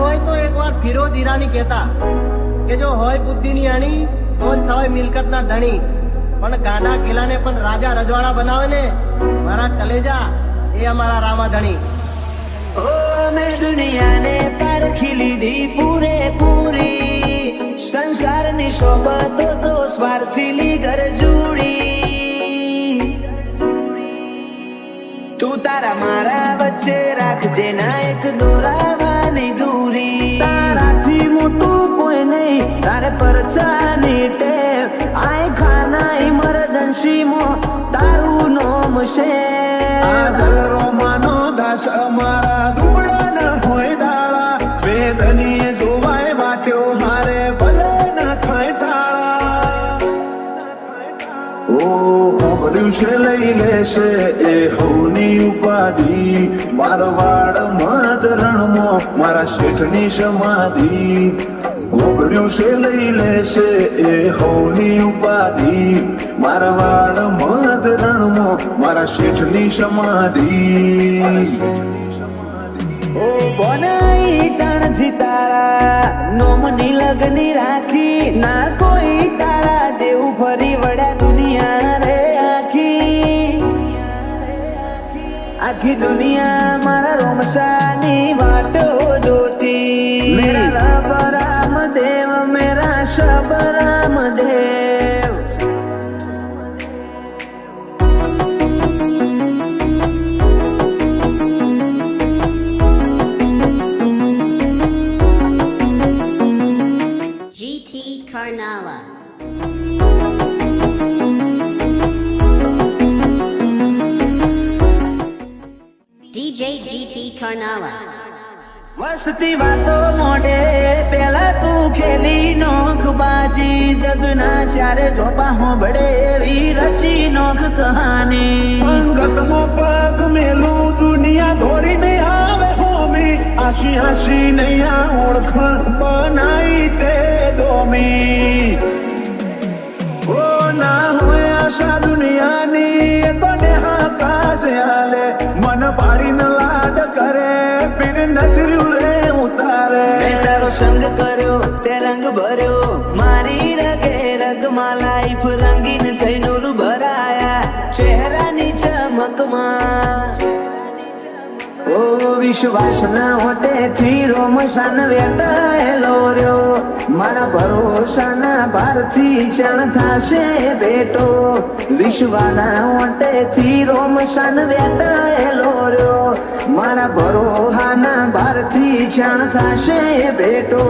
હોય તો એકવાર ફિરોજ ઈરાની કહેતા કે જો હોય બુદ્ધિની આણી તો જ થાય મિલકતના ધણી, પણ ગાડા કિલ્લાને પણ રાજા રજવાડા બનાવે ને મારા કલેજા, એ અમારા રામાધણી. ઓ મેં દુનિયાને પારખી લીધી પૂરેપૂરી, સંસારની સોબતો તો સ્વાર્થી ઘર જોડી. તું તારા મારા વચ્ચે રાખજે ના એક દોરાવાની દૂરી. તારાથી મોટું કોઈ નહીં, તારે પરચાની ટેવ. આય ખાના ઇમરજન્સી મો તારું નોમ છે. માનો દાસ અમારા દુબળા ન હોય દાળા, વેદનીએ જોવાય વાટ્યો હારે ભલે ન ખાય તાળા. ઓ હોબળ્યું છે લઈ લેશે એ હવની ઉપાધિ, મારવાડ મત રણમાં મારા શેઠની સમાધિ. હોબળ્યું છે લઈ લેશે એ હવની ઉપાધિ, મારવાડ મત રણમાં મારા શેઠની સમાધિ. ઓ બનાઈ તણથી તારા નોમની લગની રાખી, ના કોઈ તારા જેવું ફરી વળ્યા દુનિયા રે આખી. આખી દુનિયા મારા રોમસાની વાટો જોતી. મેરા રબ રામદેવ, મેરા શબ Ramdev. GT Karnala. DJ GT Karnala. વસતી વાતો મોઢે પેલા તું ખેલી નોખબાજી, જગના ચારે ચોપા હોબળે એવી રચી નોખ કહાની. અંગતમાં પગ મેલું દુનિયા દોડીને આવે હોમી, આશી આશી નૈયા ઓળખ બનાઈ તે દોમી. ઓ ના હોય આશા દુનિયાની એ તો નેહા કાજ આલે, મન પાડીને લાડ કરે પીર નજર્યું રે ઉતારે. મેં તારો સંગ કર્યો તે રંગ ભર્યો, મારી રગે રગમાં લાઈફ રંગીન થઈ નૂર ભરાયા ચહેરાની ચમકમાં. ઓ વિશ્વાસના ઓટેથી રોમશાન વેટાયેલો રહ્યો, મારા ભરોસાના ભારથી ક્ષણ થાશે ભેટો. વિશ્વાના ઓટેથી રોમશાન વેટાયેલો રહ્યો, મારા ભરોહાના ભારથી ક્ષણ થાશે ભેટો.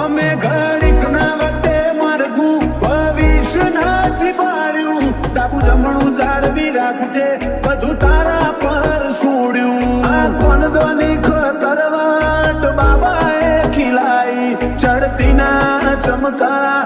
અમે ઘડીક ના વટે માર્ગું ભવિષ્ય નથી પાડ્યું, ડાબુ જમણું જાળવી રાખજે બધું તારા પર છોડ્યું. આ કોનદોની ખતરવાટ બાબાએ ખીલાઈ, ચડતી ના ચમકારા